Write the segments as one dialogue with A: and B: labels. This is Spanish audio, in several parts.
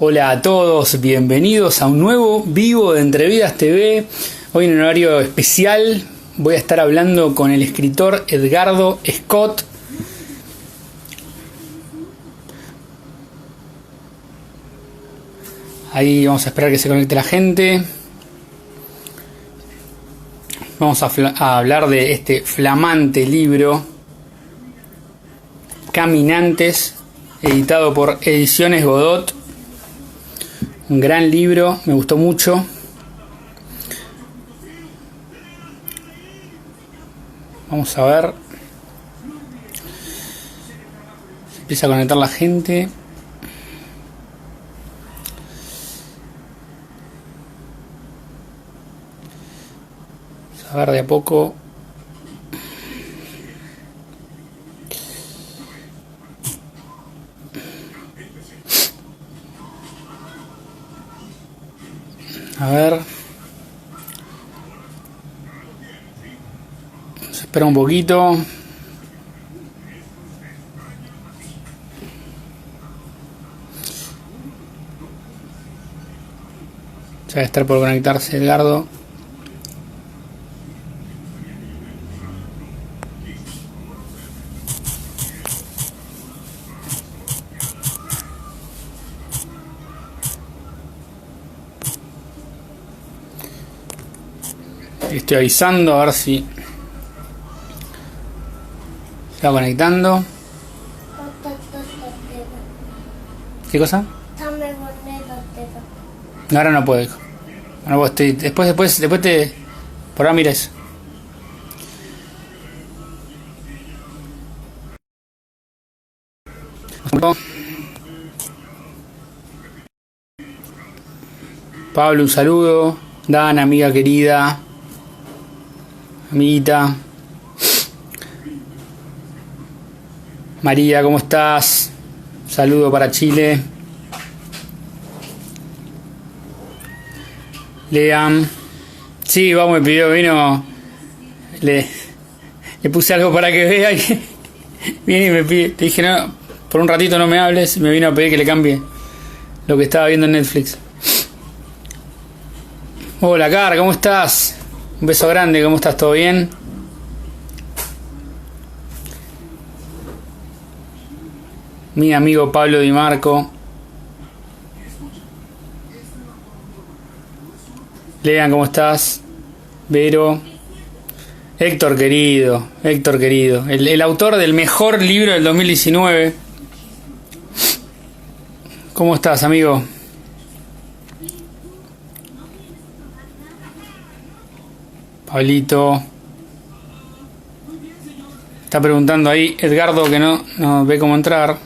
A: Hola a todos, bienvenidos a un nuevo vivo de Entrevidas TV. Hoy en un horario especial voy a estar hablando con el escritor Edgardo Scott. Ahí vamos a esperar que se conecte la gente. Vamos a hablar de este flamante libro, Caminantes, editado por Ediciones Godot. Un gran libro, me gustó mucho. Vamos a ver. Se empieza a conectar la gente. Vamos a ver de a poco. A ver. Se espera un poquito. Ya va a estar por conectarse Edgardo. Estoy avisando a ver si se va conectando. ¿Qué cosa? No, ahora no puedo, hijo. Bueno, vos después te... Por ahora mira eso. Pablo, un saludo. Dana, amiga querida. Amiguita. María, ¿cómo estás? Saludo para Chile. Lean. Sí, vamos, me pidió vino. Le puse algo para que vea que viene y me pide. Le dije, no, por un ratito no me hables. Me vino a pedir que le cambie lo que estaba viendo en Netflix. Hola, Car, ¿cómo estás? Un beso grande, ¿cómo estás? ¿Todo bien? Mi amigo Pablo Di Marco. Lean, ¿cómo estás? Vero. Héctor querido, el autor del mejor libro del 2019. ¿Cómo estás, amigo? Pablito. Está preguntando ahí Edgardo que no ve cómo entrar.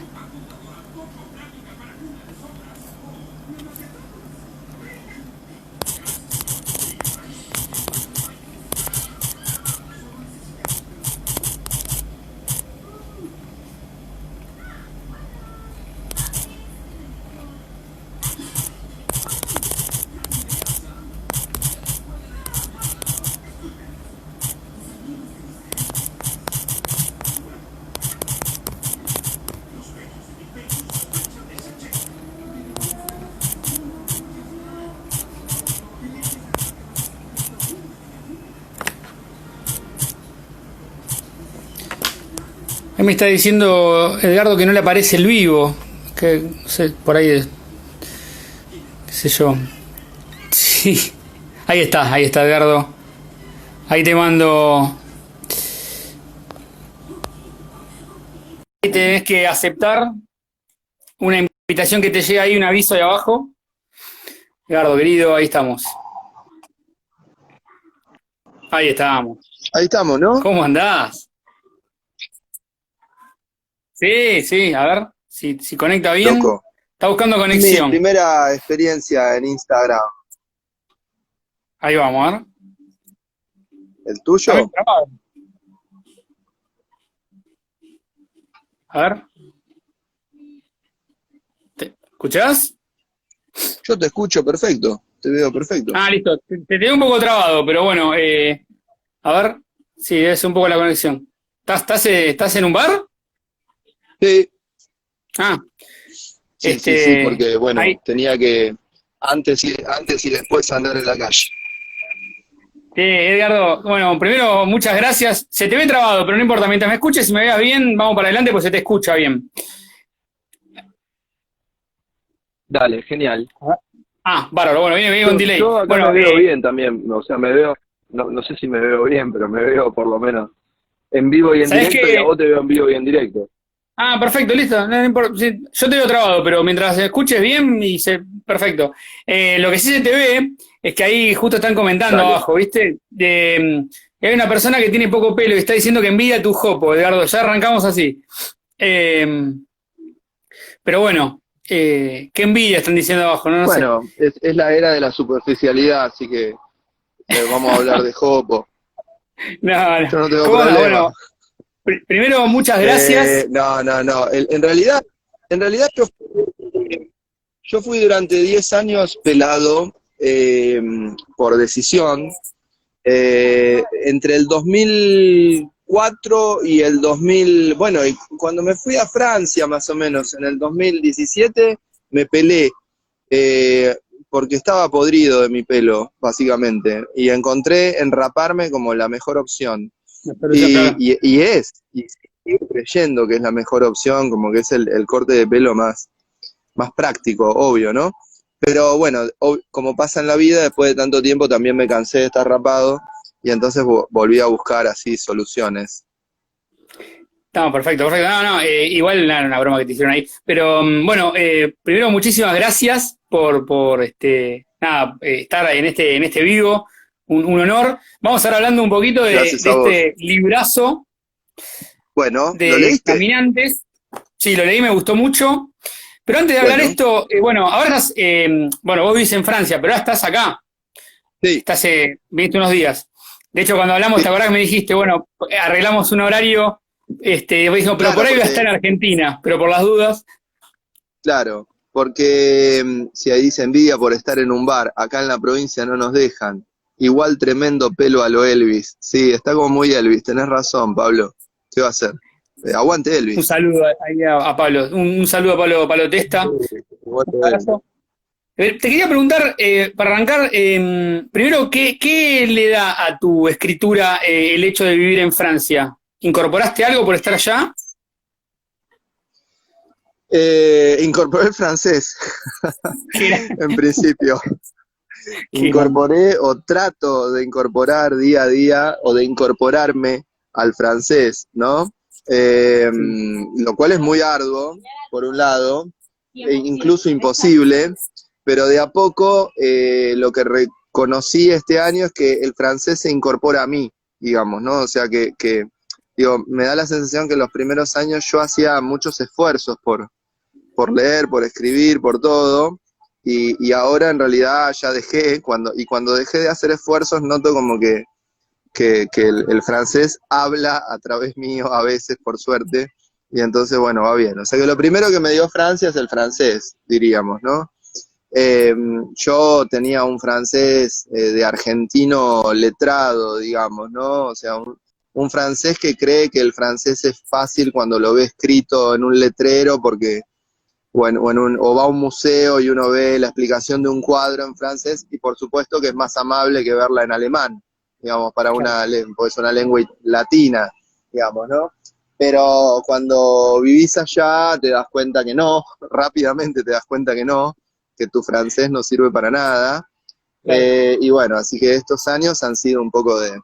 A: Ahí me está diciendo Edgardo que no le aparece el vivo. Que no sé, por ahí qué sé yo. Sí. Ahí está Edgardo. Ahí te mando. Ahí tenés que aceptar una invitación que te llega ahí, un aviso de abajo. Edgardo, querido, ahí estamos. Ahí estamos.
B: Ahí estamos, ¿no?
A: ¿Cómo andás? Sí, a ver si conecta bien.
B: Loco.
A: Está buscando
B: Mi
A: conexión.
B: primera experiencia en Instagram.
A: Ahí vamos, a ver.
B: ¿El
A: Está bien
B: tuyo?
A: grabado. A ver. ¿Escuchás?
B: Yo te escucho perfecto, te veo perfecto.
A: Ah, listo. Te quedé un poco trabado, pero bueno, a ver. Sí, es un poco la conexión. ¿Estás en un bar?
B: Sí,
A: Ah,
B: Sí, sí, sí,
A: Este,
B: porque bueno,
A: ahí,
B: tenía que antes y después andar en la calle.
A: Edgardo, bueno, primero, muchas gracias. Se te ve trabado, pero no importa, mientras me escuches y me veas bien, vamos para adelante, pues se te escucha bien.
B: Dale, genial.
A: Ah, bárbaro, bueno, viene con delay.
B: Yo acá
A: Bueno,
B: me veo bien también, o sea, me veo, no sé si me veo bien, pero me veo por lo menos en vivo y en
A: ¿sabés
B: directo, y a
A: qué?
B: vos te veo en vivo y en directo.
A: Ah, perfecto, listo. No importa. Sí, yo te veo trabado, pero mientras escuches bien, perfecto. Lo que sí se te ve es que ahí justo están comentando
B: Dale.
A: abajo, ¿viste? Hay una persona que tiene poco pelo y está diciendo que envidia tu jopo, Edgardo. Ya arrancamos así. Eh, pero bueno, qué envidia están diciendo abajo, no, no sé.
B: Bueno, es la era de la superficialidad, así que vamos a hablar de Jopo.
A: No, no.
B: Yo no tengo
A: ¿Cómo andas?
B: problema.
A: Bueno, primero, muchas gracias.
B: No, no, no. En realidad yo fui durante 10 años pelado por decisión. Entre el 2004 y el 2000, bueno, y cuando me fui a Francia más o menos, en el 2017, me pelé eh, porque estaba podrido de mi pelo, básicamente, y encontré enraparme como la mejor opción.
A: Claro.
B: Y sigo creyendo que es la mejor opción, como que es el corte de pelo más práctico, obvio, ¿no? Pero bueno, como pasa en la vida, después de tanto tiempo también me cansé de estar rapado y entonces volví a buscar así soluciones.
A: No, perfecto, perfecto. No, no, igual nada, una broma que te hicieron ahí. Pero bueno, primero muchísimas gracias por nada, estar en este vivo. Un honor. Vamos a estar hablando un poquito
B: Gracias
A: de
B: a vos.
A: este librazo
B: Bueno, ¿lo
A: de
B: leíste?
A: Caminantes. Sí, lo leí, me gustó mucho. Pero antes de hablar
B: Bueno,
A: esto, bueno, ahora estás, bueno, vos vivís en Francia, pero ahora estás acá.
B: sí,
A: Estás, viniste unos días. De hecho, cuando hablamos,
B: sí,
A: te acordás que me dijiste, bueno, arreglamos un horario, vos dijo, pero por
B: claro,
A: ahí va a estar
B: porque,
A: en Argentina, pero por las dudas.
B: claro, porque si ahí dice envidia por estar en un bar, acá en la provincia no nos dejan. Igual tremendo pelo a lo Elvis. Sí, está como muy Elvis, tenés razón, Pablo. ¿Qué va a hacer? Aguante
A: Un
B: Elvis.
A: saludo ahí a Pablo, un saludo a Pablo Testa.
B: Aguante
A: Un
B: Elvis.
A: abrazo. Te quería preguntar, para arrancar, primero, ¿qué le da a tu escritura el hecho de vivir en Francia? ¿Incorporaste algo por estar allá?
B: Incorporé el francés,
A: ¿Qué era?
B: en principio.
A: ¿Qué era?
B: Incorporé o trato de incorporar día a día o de incorporarme al francés, ¿no?
A: Sí.
B: Lo cual es muy arduo, por un lado, e incluso imposible, pero de a poco lo que reconocí este año es que el francés se incorpora a mí, digamos, ¿no? O sea digo, me da la sensación que los primeros años yo hacía muchos esfuerzos por leer, por escribir, por todo, y ahora en realidad ya dejé, cuando dejé de hacer esfuerzos noto como que el francés habla a través mío a veces, por suerte, y entonces bueno, va bien. O sea que lo primero que me dio Francia es el francés, diríamos, ¿no? Eh, yo tenía un francés de argentino letrado, digamos, ¿no? O sea, un francés que cree que el francés es fácil cuando lo ve escrito en un letrero porque o va a un museo y uno ve la explicación de un cuadro en francés y por supuesto que es más amable que verla en alemán, digamos,
A: Claro.
B: porque es una lengua latina, digamos, ¿no? Pero cuando vivís allá te das cuenta que no, rápidamente te das cuenta que tu francés no sirve para nada.
A: Claro.
B: Y bueno, así que estos años han sido un poco de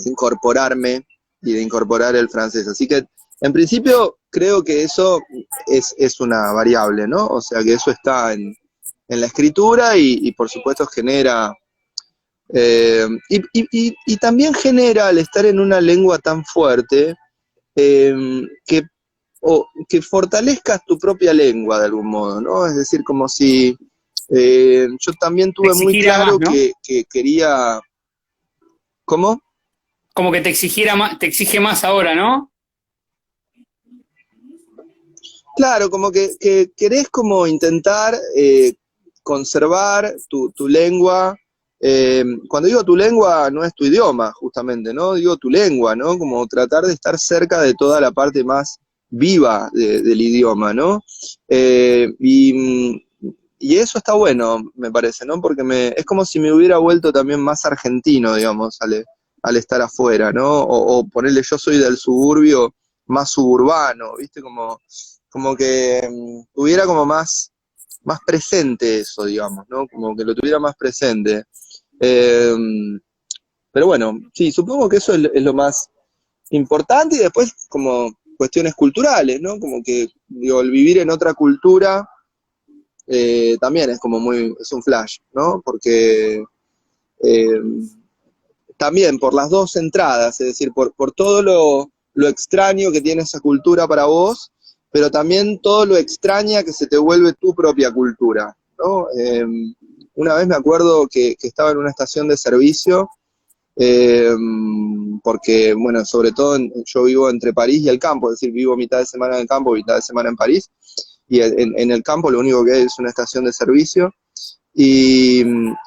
B: incorporarme y de incorporar el francés. Así que en principio creo que eso es una variable, ¿no? O sea que eso está en la escritura y por supuesto genera, y también genera al estar en una lengua tan fuerte que, que fortalezcas tu propia lengua de algún modo, ¿no? Es decir, como si yo también
A: Te
B: tuve muy
A: exigiera más,
B: claro
A: ¿no?
B: que quería, ¿cómo?
A: Como que te exigiera más, te exige más ahora, ¿no?
B: Claro, como que querés como intentar conservar tu lengua. Cuando digo tu lengua, no es tu idioma, justamente, ¿no? Digo tu lengua, ¿no? Como tratar de estar cerca de toda la parte más viva del idioma, ¿no? Y eso está bueno, me parece, ¿no? Porque es como si me hubiera vuelto también más argentino, digamos, al estar afuera, ¿no? O ponerle, yo soy del suburbio, más suburbano, ¿viste? Como que tuviera como más presente eso, digamos, ¿no? Como que lo tuviera más presente. Eh, pero bueno, sí, supongo que eso es lo más importante y después como cuestiones culturales, ¿no? Como que, digo, el vivir en otra cultura también es como es un flash, ¿no? Porque eh, también por las dos entradas, es decir, por todo lo extraño que tiene esa cultura para vos, pero también todo lo extraña que se te vuelve tu propia cultura, ¿no? Una vez me acuerdo que estaba en una estación de servicio, eh, porque, bueno, sobre todo yo vivo entre París y el campo, es decir, vivo mitad de semana en el campo, mitad de semana en París, y en el campo lo único que hay es una estación de servicio, y,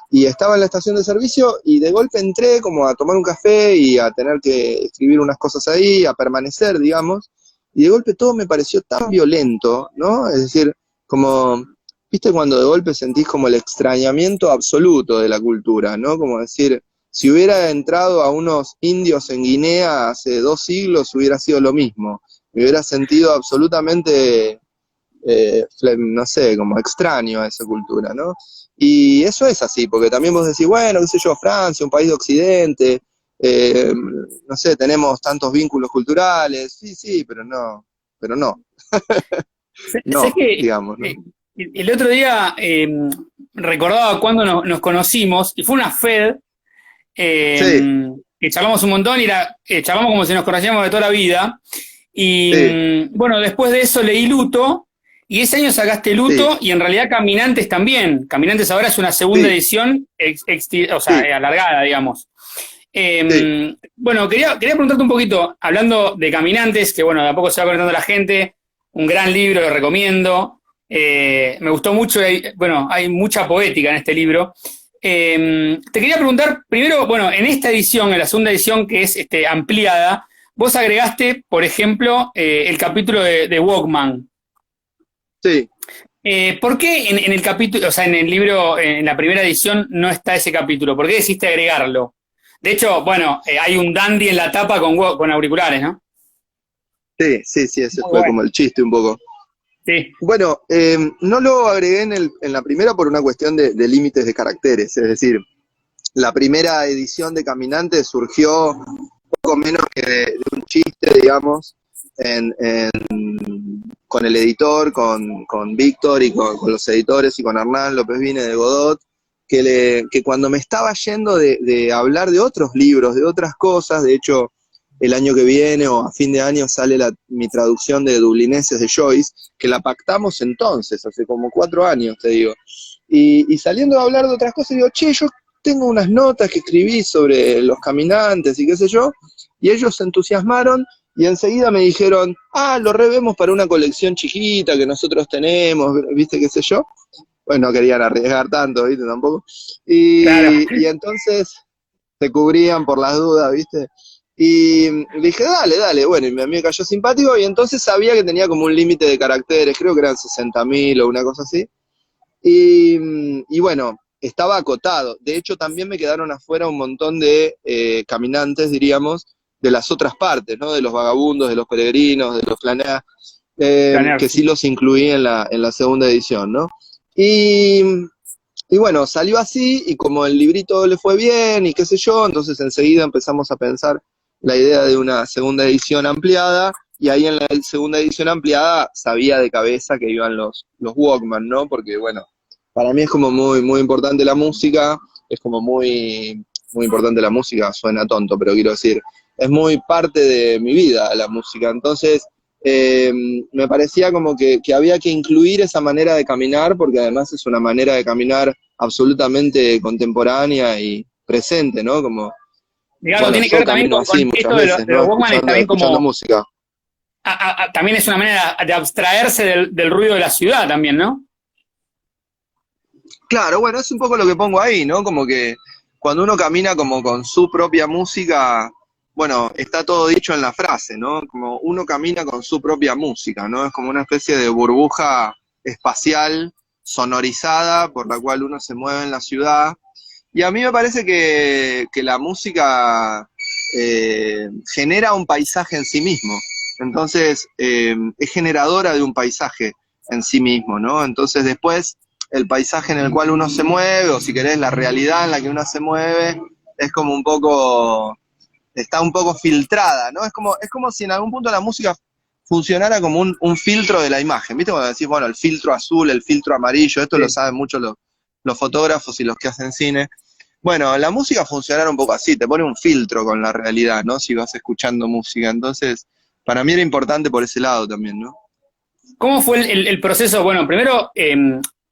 B: y estaba en la estación de servicio y de golpe entré como a tomar un café y a tener que escribir unas cosas ahí, a permanecer, digamos, y de golpe todo me pareció tan violento, ¿no? Es decir, como, viste cuando de golpe sentís como el extrañamiento absoluto de la cultura, ¿no? Como decir, si hubiera entrado a unos indios en Guinea hace 2 siglos hubiera sido lo mismo, me hubiera sentido absolutamente no sé, como extraño a esa cultura, ¿no? Y eso es así, porque también vos decís, bueno, qué sé yo, Francia, un país de Occidente, eh, no sé, tenemos tantos vínculos culturales, sí, sí, pero no,
A: Sé
B: no,
A: que
B: digamos, ¿no?
A: el otro día recordaba cuando nos conocimos, y fue una FED,
B: Sí,
A: que charlamos un montón y charlamos como si nos conocíamos de toda la vida. Y
B: sí,
A: bueno, después de eso leí Luto, y ese año sacaste
B: sí,
A: Luto, y en realidad Caminantes también. Caminantes ahora es una segunda
B: sí,
A: edición, o sea,
B: sí,
A: alargada, digamos.
B: sí,
A: Bueno, quería preguntarte un poquito, hablando de Caminantes, que bueno, de a poco se va conectando la gente, un gran libro, lo recomiendo. Me gustó mucho, bueno, hay mucha poética en este libro. Te quería preguntar, primero, bueno, en esta edición, en la segunda edición, que es ampliada, vos agregaste, por ejemplo, el capítulo de Walkman.
B: sí.
A: ¿Por qué en el capítulo, o sea, en el libro, en la primera edición, no está ese capítulo? ¿Por qué decidiste agregarlo? De hecho, bueno, hay un dandy en la tapa con auriculares, ¿no?
B: Sí, sí, sí, ese
A: Muy
B: fue
A: bueno.
B: como el chiste un poco.
A: Sí,
B: Bueno, no lo agregué en la primera por una cuestión de límites de caracteres, es decir, la primera edición de Caminante surgió poco menos que de un chiste, digamos, con el editor, con Víctor y con los editores y con Hernán López Vine de Godot, que cuando me estaba yendo de hablar de otros libros, de otras cosas, de hecho, el año que viene o a fin de año sale mi traducción de Dublineses de Joyce, que la pactamos entonces, hace como 4 años, te digo. Y saliendo a hablar de otras cosas, digo, che, yo tengo unas notas que escribí sobre los caminantes y qué sé yo, y ellos se entusiasmaron y enseguida me dijeron, lo revemos para una colección chiquita que nosotros tenemos, viste, qué sé yo. Pues no querían arriesgar tanto, viste, tampoco.
A: claro.
B: Y entonces se cubrían por las dudas, viste. Y le dije, dale, dale, bueno, y a mí me cayó simpático, y entonces sabía que tenía como un límite de caracteres, creo que eran 60.000 o una cosa así. Y bueno, estaba acotado. De hecho, también me quedaron afuera un montón de caminantes, diríamos, de las otras partes, ¿no? De los vagabundos, de los peregrinos, de los flaneas,
A: Planear,
B: que sí
A: sí.
B: los incluí en la segunda edición, ¿no? Y, y bueno, salió así, y como el librito le fue bien y qué sé yo, entonces enseguida empezamos a pensar la idea de una segunda edición ampliada, y ahí en la segunda edición ampliada sabía de cabeza que iban los Walkman, ¿no? Porque bueno, para mí es como muy, muy importante la música, es como muy, muy importante la música, suena tonto, pero quiero decir, es muy parte de mi vida la música, entonces eh, me parecía como que había que incluir esa manera de caminar, porque además es una manera de caminar absolutamente contemporánea y presente, ¿no? Como,
A: Digamos,
B: bueno,
A: tiene que
B: yo
A: ver también
B: camino
A: con
B: así muchas
A: esto
B: veces,
A: de
B: ¿no?
A: los Walkman, está bien
B: Escuchando
A: como,
B: música.
A: también es una manera de abstraerse del ruido de la ciudad también, ¿no?
B: Claro, bueno, es un poco lo que pongo ahí, ¿no? Como que cuando uno camina como con su propia música, bueno, está todo dicho en la frase, ¿no? Como uno camina con su propia música, ¿no? Es como una especie de burbuja espacial, sonorizada, por la cual uno se mueve en la ciudad. Y a mí me parece que la música genera un paisaje en sí mismo. Entonces, es generadora de un paisaje en sí mismo, ¿no? Entonces después, el paisaje en el cual uno se mueve, o si querés, la realidad en la que uno se mueve, es como un poco, está un poco filtrada, ¿no? Es como si en algún punto la música funcionara como un filtro de la imagen, ¿viste? Cuando decís, bueno, el filtro azul, el filtro amarillo, esto lo
A: Sí.
B: saben mucho los fotógrafos y los que hacen cine. Bueno, la música funcionara un poco así, te pone un filtro con la realidad, ¿no? Si vas escuchando música. Entonces, para mí era importante por ese lado también, ¿no?
A: ¿Cómo fue el proceso? Bueno, primero,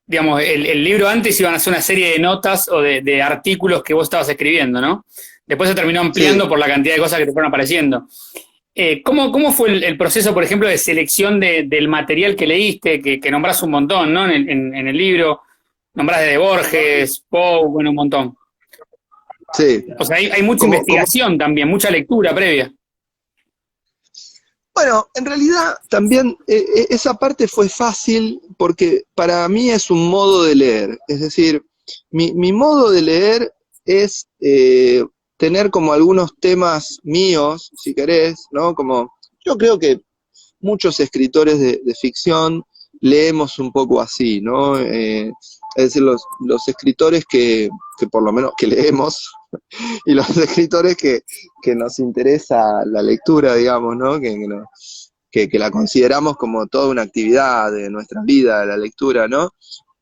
A: digamos, el libro antes iban a ser una serie de notas o de artículos que vos estabas escribiendo, ¿no? Después se terminó
B: Sí.
A: ampliando por la cantidad de cosas que te fueron apareciendo. ¿Cómo fue el proceso, por ejemplo, de selección del material que leíste, que nombrás un montón, ¿no? En el libro, nombrás de Borges, Poe, bueno, un montón.
B: Sí.
A: O sea, hay mucha
B: Como,
A: investigación también, mucha lectura previa.
B: bueno, en realidad también esa parte fue fácil porque para mí es un modo de leer. Es decir, mi modo de leer es tener como algunos temas míos, si querés, ¿no? Como yo creo que muchos escritores de ficción leemos un poco así, ¿no? Es decir, los escritores que por lo menos que leemos y los escritores que nos interesa la lectura, digamos, ¿no? Que la consideramos como toda una actividad de nuestra vida, la lectura, ¿no?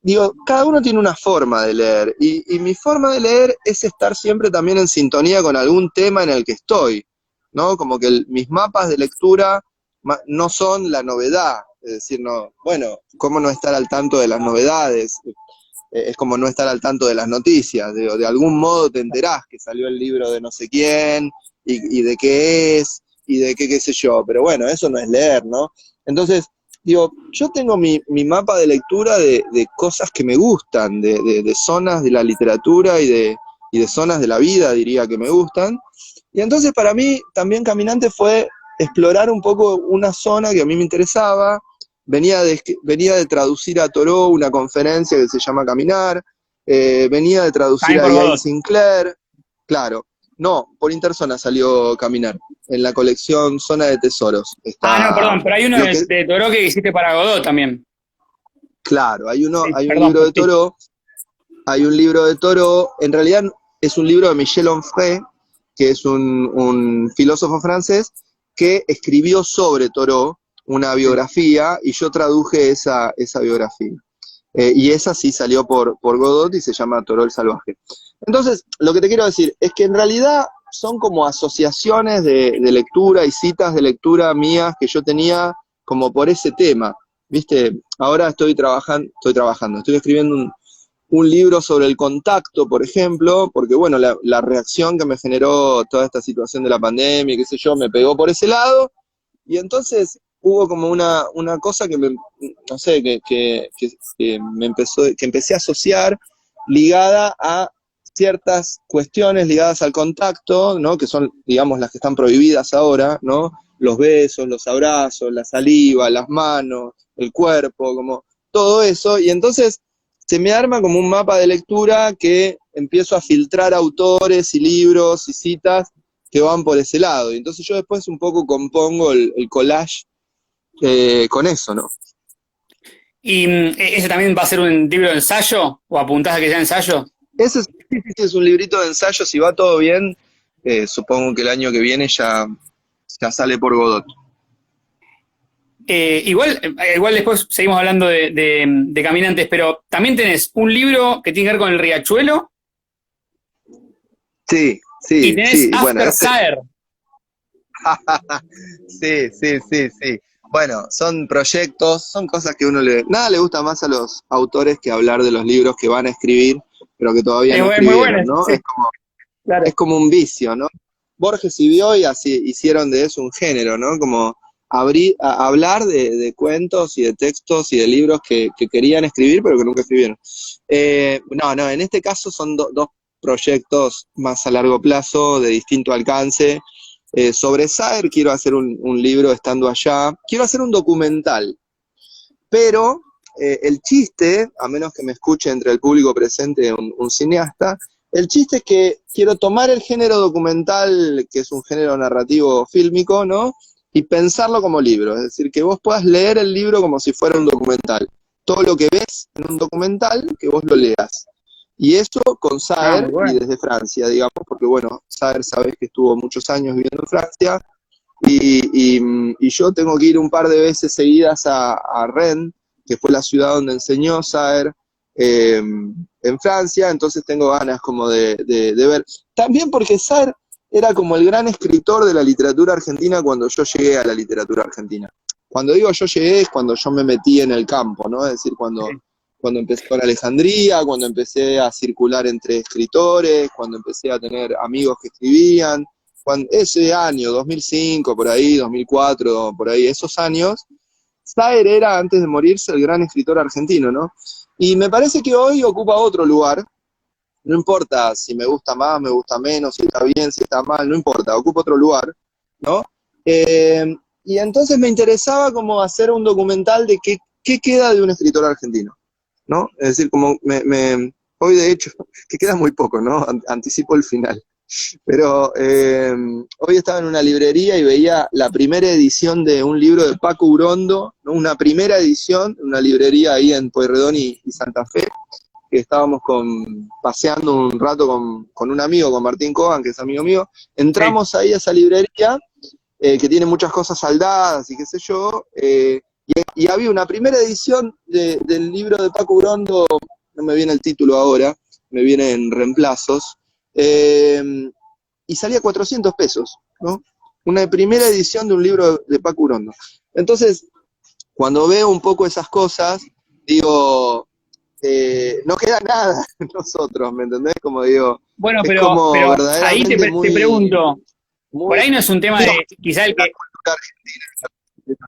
B: Digo, cada uno tiene una forma de leer y mi forma de leer es estar siempre también en sintonía con algún tema en el que estoy, ¿no? Como que mis mapas de lectura no son la novedad, es decir, no, bueno, ¿cómo no estar al tanto de las novedades? Es como no estar al tanto de las noticias, de algún modo te enterás que salió el libro de no sé quién, y de qué es, y de qué sé yo, pero bueno, eso no es leer, ¿no? Entonces, digo, yo tengo mi mapa de lectura de cosas que me gustan, de zonas de la literatura y de zonas de la vida, diría, que me gustan, y entonces para mí también Caminante fue explorar un poco una zona que a mí me interesaba. Venía de traducir a Thoreau una conferencia que se llama Caminar, venía de traducir
A: También
B: a
A: por
B: Yael
A: Godot.
B: Sinclair, claro, no, por Interzona salió Caminar, en la colección Zona de Tesoros.
A: Ah, no,
B: Está
A: perdón, pero hay uno
B: lo que,
A: de Toro que hiciste para Godot también.
B: claro,
A: Sí,
B: hay un
A: perdón,
B: libro
A: pues
B: de
A: sí.
B: Thoreau, en realidad es un libro de Michel Onfray, que es un filósofo francés, que escribió sobre Thoreau una
A: Sí.
B: biografía y yo traduje esa biografía. Y esa sí salió por Godot y se llama Toro el Salvaje. Entonces, lo que te quiero decir es que en realidad son como asociaciones de lectura y citas de lectura mías que yo tenía como por ese tema. ¿Viste? Ahora estoy escribiendo un libro sobre el contacto, por ejemplo, porque bueno, la reacción que me generó toda esta situación de la pandemia, qué sé yo, me pegó por ese lado, y entonces hubo como una cosa que me, no sé, que me empezó, que empecé a asociar ligada a ciertas cuestiones ligadas al contacto, ¿no? Que son, digamos, las que están prohibidas ahora, ¿no? Los besos, los abrazos, la saliva, las manos, el cuerpo, como todo eso, y entonces se me arma como un mapa de lectura que empiezo a filtrar autores y libros y citas que van por ese lado. Y entonces yo después un poco compongo el collage con eso, ¿no?
A: ¿Y ese también va a ser un libro de ensayo? ¿O apuntás a que sea ensayo?
B: Ese es un librito de ensayos, si va todo bien, supongo que el año que viene ya sale por Godot.
A: Igual después seguimos hablando de caminantes, pero también tenés un libro que tiene que ver con el riachuelo
B: Sí,
A: y
B: sí,
A: tenés
B: sí, bueno,
A: After Saer.
B: sí, sí, sí, sí. Bueno, son proyectos, son cosas que nada le gusta más a los autores que hablar de los libros que van a escribir, pero que todavía no
A: Es muy bueno,
B: escribieron, ¿no?
A: sí,
B: Es
A: claro.
B: como un vicio, ¿no? Borges y Bioy así hicieron de eso un género, ¿no? Como hablar de cuentos y de textos y de libros que querían escribir, pero que nunca escribieron. No, en este caso son dos proyectos más a largo plazo, de distinto alcance, Sobre Saer quiero hacer un libro estando allá. Quiero hacer un documental, pero el chiste, a menos que me escuche entre el público presente un cineasta, el chiste es que quiero tomar el género documental, que es un género narrativo fílmico, ¿no? Y pensarlo como libro, es decir, que vos puedas leer el libro como si fuera un documental. Todo lo que ves en un documental, que vos lo leas. Y eso con
A: Ah, muy
B: Saer y
A: bueno.
B: desde Francia, digamos, porque bueno, Saer sabés que estuvo muchos años viviendo en Francia, y yo tengo que ir un par de veces seguidas a Rennes, que fue la ciudad donde enseñó Saer en Francia, entonces tengo ganas como de ver. También porque Saer era como el gran escritor de la literatura argentina cuando yo llegué a la literatura argentina. Cuando digo yo llegué es cuando yo me metí en el campo, ¿no? Es decir, cuando empecé con Alejandría, cuando empecé a circular entre escritores, cuando empecé a tener amigos que escribían, ese año, 2005, por ahí, 2004, por ahí, esos años, Saer era, antes de morirse, el gran escritor argentino, ¿no? Y me parece que hoy ocupa otro lugar, no importa si me gusta más, me gusta menos, si está bien, si está mal, no importa, ocupa otro lugar, ¿no? Y entonces me interesaba como hacer un documental de qué queda de un escritor argentino, ¿no? Es decir, como hoy de hecho, que queda muy poco, ¿no? Anticipo el final. Pero hoy estaba en una librería y veía la primera edición de un libro de Paco Urondo, ¿no? Una primera edición, una librería ahí en Pueyrredón y Santa Fe, que estábamos paseando un rato con un amigo, con Martín Coban, que es amigo mío.
A: Sí.
B: Entramos ahí a esa librería, que tiene muchas cosas saldadas y qué sé yo, y había una primera edición del libro de Paco Urondo, no me viene el título ahora, me vienen reemplazos, eh, y salía 400 pesos, ¿no? Una primera edición de un libro de Paco Urondo. Entonces, cuando veo un poco esas cosas, digo, no queda nada en nosotros, ¿me entendés? Como digo,
A: Bueno,
B: es como
A: pero ahí
B: verdaderamente
A: te
B: muy,
A: pregunto, por
B: muy
A: ahí no es un tema de, quizá el
B: la
A: que,
B: cultura argentina.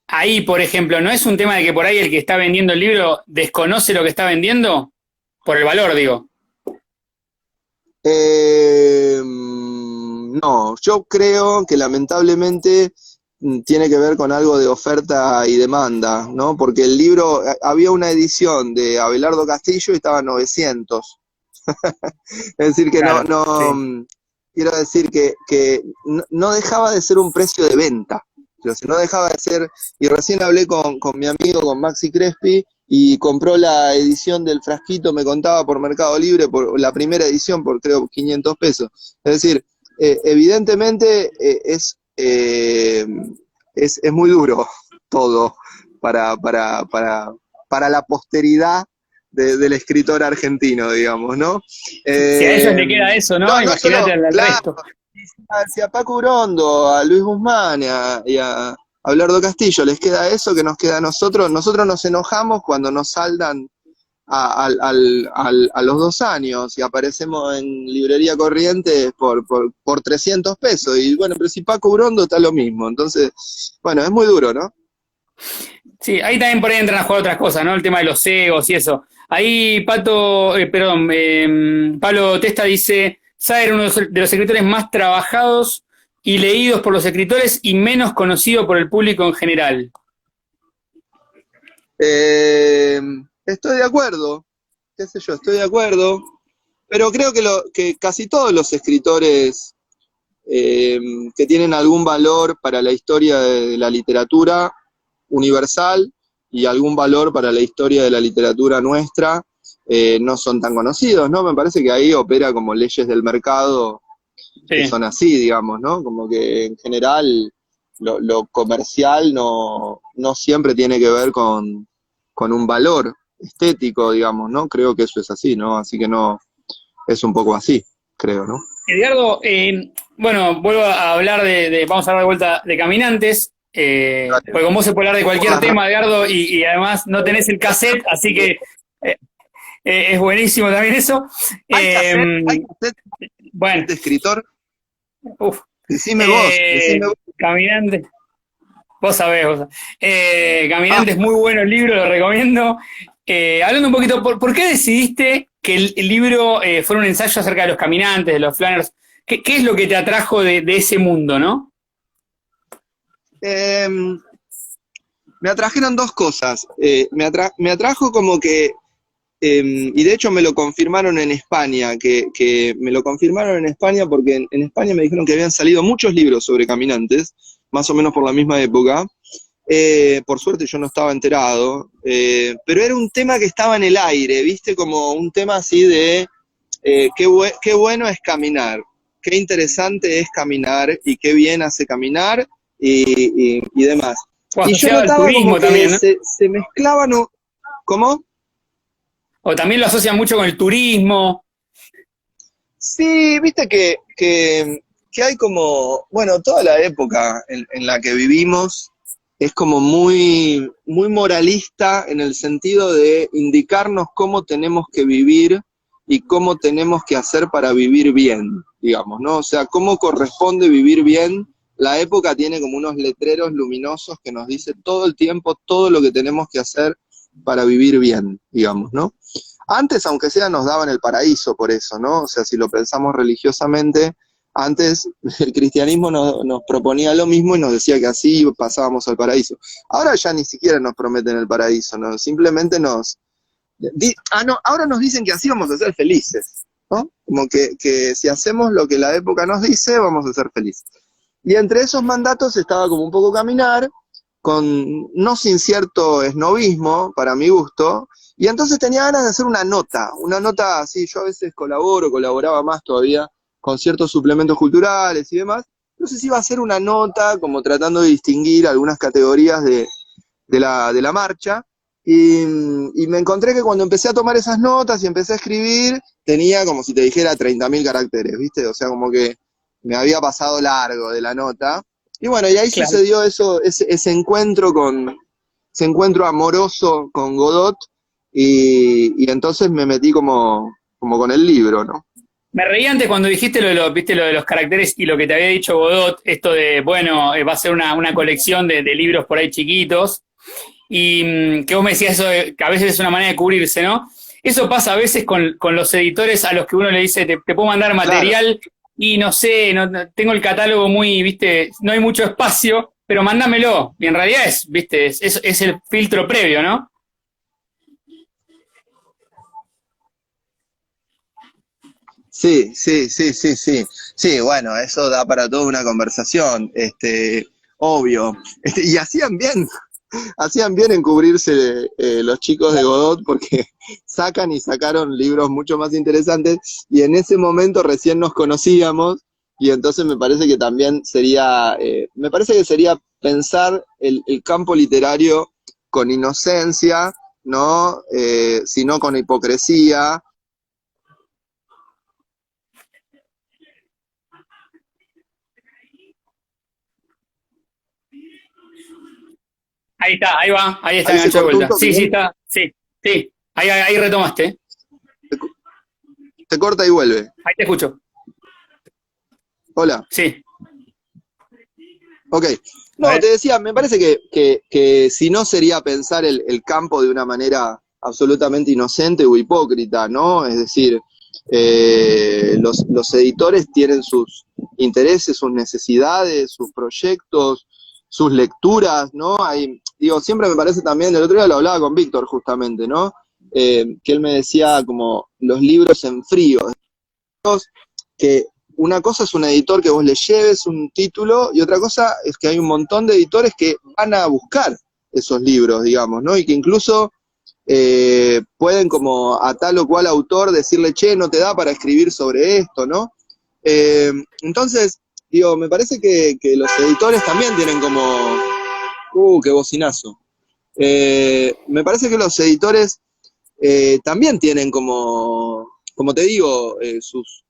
A: ahí, por ejemplo, ¿no es un tema de que por ahí el que está vendiendo el libro desconoce lo que está vendiendo? Por el valor, digo.
B: No, yo creo que lamentablemente tiene que ver con algo de oferta y demanda, ¿no? Porque el libro, había una edición de Abelardo Castillo y estaba a 900. Es decir, que no,
A: Claro,
B: no,
A: sí.
B: quiero decir que no dejaba de ser un precio de venta. Pero si no dejaba de ser, y recién hablé con mi amigo, con Maxi Crespi, y compró la edición del frasquito, me contaba por Mercado Libre, por la primera edición, por creo 500 pesos. Es decir, evidentemente es muy duro todo para la posteridad del escritor argentino, digamos, ¿no?
A: Si a ellos
B: Eh,
A: le queda eso, ¿no?
B: no
A: Imagínate
B: solo,
A: al
B: claro,
A: resto.
B: si a Paco Urondo, a Luis Guzmán y a Abelardo Castillo les queda eso que nos queda a nosotros. Nosotros nos enojamos cuando nos saldan a los 2 años y aparecemos en librería Corrientes por 300 pesos. Y bueno, pero si Paco Urondo está lo mismo. Entonces, bueno, es muy duro, ¿no?
A: Sí, ahí también por ahí entran a jugar otras cosas, ¿no? El tema de los egos y eso. Ahí Pato, perdón, Pablo Testa dice, Saer, uno de los escritores más trabajados y leídos por los escritores y menos conocido por el público en general.
B: Eh, Estoy de acuerdo, qué sé yo, estoy de acuerdo. Pero creo que casi todos los escritores eh, que tienen algún valor para la historia de la literatura universal y algún valor para la historia de la literatura nuestra, no son tan conocidos, ¿no? Me parece que ahí opera como leyes del mercado que
A: Sí.
B: son así, digamos, ¿no? Como que en general lo comercial no siempre tiene que ver con un valor estético, digamos, ¿no? Creo que eso es así, ¿no? Así que no, es un poco así, creo, ¿no?
A: Edgardo, bueno, vuelvo a hablar vamos a hablar de vuelta de Caminantes, porque con vos se puede hablar de cualquier tema, Edgardo, y además no tenés el cassette, así que eh, es buenísimo también eso.
B: Hay
A: Eh,
B: cassette
A: bueno,
B: de escritor.
A: uf,
B: Decime vos.
A: Caminantes, vos sabés, vos sabés.
B: Ah,
A: Caminantes, muy bueno el libro, lo recomiendo. Hablando un poquito, ¿por qué decidiste que el libro fuera un ensayo acerca de los caminantes, de los Flanders? ¿Qué es lo que te atrajo de ese mundo, no?
B: Me atrajeron dos cosas. Me atrajo como que, y de hecho me lo confirmaron en España, que me lo confirmaron en España porque en España me dijeron que habían salido muchos libros sobre caminantes, más o menos por la misma época. Por suerte yo no estaba enterado, pero era un tema que estaba en el aire, ¿viste? Como un tema así de qué bueno es caminar, qué interesante es caminar y qué bien hace caminar y demás.
A: O
B: Y yo
A: asociado al
B: notaba como
A: turismo
B: que
A: también, ¿no?
B: se mezclaban, ¿cómo?
A: O también lo asocian mucho con el turismo.
B: Sí, viste que hay como, bueno, toda la época en la que vivimos es como muy moralista en el sentido de indicarnos cómo tenemos que vivir y cómo tenemos que hacer para vivir bien, digamos, ¿no? O sea, cómo corresponde vivir bien. La época tiene como unos letreros luminosos que nos dice todo el tiempo todo lo que tenemos que hacer para vivir bien, digamos, ¿no? Antes, aunque sea, nos daban el paraíso por eso, ¿no? O sea, si lo pensamos religiosamente, antes el cristianismo nos proponía lo mismo y nos decía que así pasábamos al paraíso. Ahora ya ni siquiera nos prometen el paraíso, ¿no? Simplemente no, ahora nos dicen que así vamos a ser felices, ¿no? Como que si hacemos lo que la época nos dice, vamos a ser felices. Y entre esos mandatos estaba como un poco caminar, no sin cierto esnovismo, para mi gusto, y entonces tenía ganas de hacer una nota así, yo a veces colaboraba más todavía con ciertos suplementos culturales y demás, entonces iba a hacer una nota como tratando de distinguir algunas categorías de la marcha, y me encontré que cuando empecé a tomar esas notas y empecé a escribir, tenía como si te dijera 30.000 caracteres, ¿viste? O sea, como que me había pasado largo de la nota, y bueno, y ahí
A: Claro.
B: sucedió eso, ese encuentro ese encuentro amoroso con Godot, y entonces me metí como con el libro, ¿no?
A: Me reí antes cuando dijiste viste, lo de los caracteres y lo que te había dicho Godot, esto de, bueno, va a ser una colección de libros por ahí chiquitos, y que vos me decías eso de, que a veces es una manera de cubrirse, ¿no? Eso pasa a veces con los editores a los que uno le dice, te puedo mandar
B: Claro.
A: material y no sé, tengo el catálogo muy, viste, no hay mucho espacio, pero mándamelo. Y en realidad viste, es el filtro previo, ¿no?
B: Sí, sí, sí, sí, sí. Sí, bueno, eso da para toda una conversación, obvio. Y hacían bien en cubrirse los chicos de Godot porque sacan y sacaron libros mucho más interesantes y en ese momento recién nos conocíamos y entonces me parece que también me parece que sería pensar el campo literario con inocencia, ¿no? Sino con hipocresía.
A: Ahí está, ahí va, ahí está
B: Ahí se
A: enganchado de
B: cortó un
A: vuelta.
B: toque,
A: Sí, sí,
B: ¿eh?
A: está, sí, sí. Ahí retomaste.
B: Se corta y vuelve.
A: Ahí te escucho.
B: Hola.
A: Sí.
B: Ok.
A: A
B: No,
A: ver.
B: te decía, me parece que si no sería pensar el campo de una manera absolutamente inocente o hipócrita, ¿no? Es decir, los editores tienen sus intereses, sus necesidades, sus proyectos, sus lecturas, ¿no? Digo, siempre me parece también, el otro día lo hablaba con Víctor justamente, ¿no? Que él me decía como los libros en frío, que una cosa es un editor que vos le lleves un título y otra cosa es que hay un montón de editores que van a buscar esos libros, digamos, ¿no? Y que incluso pueden como a tal o cual autor decirle, che, no te da para escribir sobre esto, ¿no? Entonces, digo, me parece que los editores también tienen como, qué bocinazo. Me parece que los editores también tienen como te digo, sus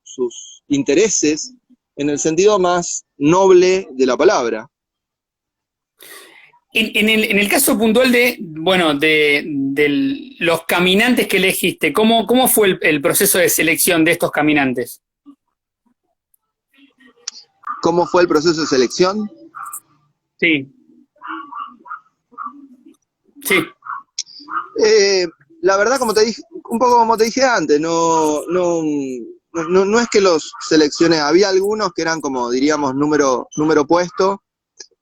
B: intereses en el sentido más noble de la palabra.
A: En el caso puntual de, bueno, de los caminantes que elegiste, ¿cómo fue el proceso de selección de estos caminantes?
B: ¿Cómo fue el proceso de selección?
A: Sí, sí,
B: Eh, la verdad, como te dije, un poco como te dije antes, no no es que los seleccioné, había algunos que eran como, diríamos, número puesto,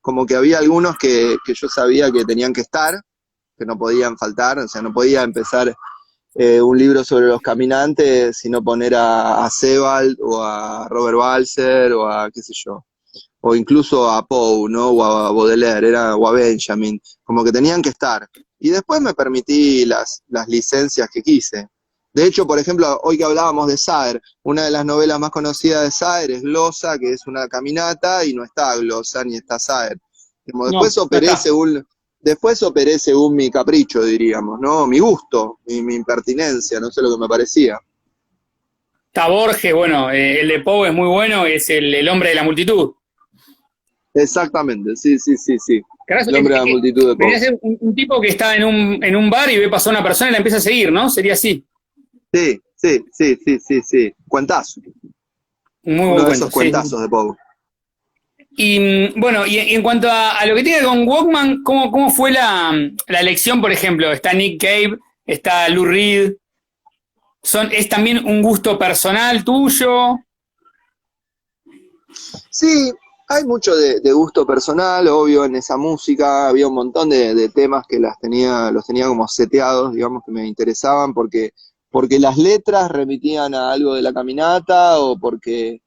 B: como que había algunos que yo sabía que tenían que estar, que no podían faltar, o sea, no podía empezar un libro sobre los caminantes, sino poner a Sebald o a Robert Balser o a qué sé yo, o incluso a Poe, ¿no? O a Baudelaire, o a Benjamin, como que tenían que estar. Y después me permití las licencias que quise. De hecho, por ejemplo, hoy que hablábamos de Saer, una de las novelas más conocidas de Saer es Glosa, que es una caminata, y no está Glosa ni está Saer. Como
A: No, no está.
B: después operé según mi capricho, diríamos, ¿no? Mi gusto, mi impertinencia, no sé lo que me parecía.
A: Está Borges, bueno, el de Poe es muy bueno, es el hombre de la multitud.
B: Exactamente, sí, sí, sí, sí.
A: Carajo,
B: El hombre de la multitud de
A: vendría
B: Poe.
A: a ser un tipo que está en un bar y ve pasar a una persona y la empieza a seguir, ¿no? Sería así.
B: Sí, sí, sí, sí, sí, sí. Cuentazo.
A: Un muy buen
B: Uno de
A: cuento,
B: esos
A: sí.
B: cuentazos de Poe.
A: Y bueno, y en cuanto a lo que tiene con Walkman, ¿cómo fue la elección, por ejemplo? Está Nick Cave, está Lou Reed. ¿Es también un gusto personal tuyo?
B: Sí, hay mucho de gusto personal, obvio, en esa música. Había un montón de temas que los tenía como seteados, digamos, que me interesaban porque las letras remitían a algo de la caminata o porque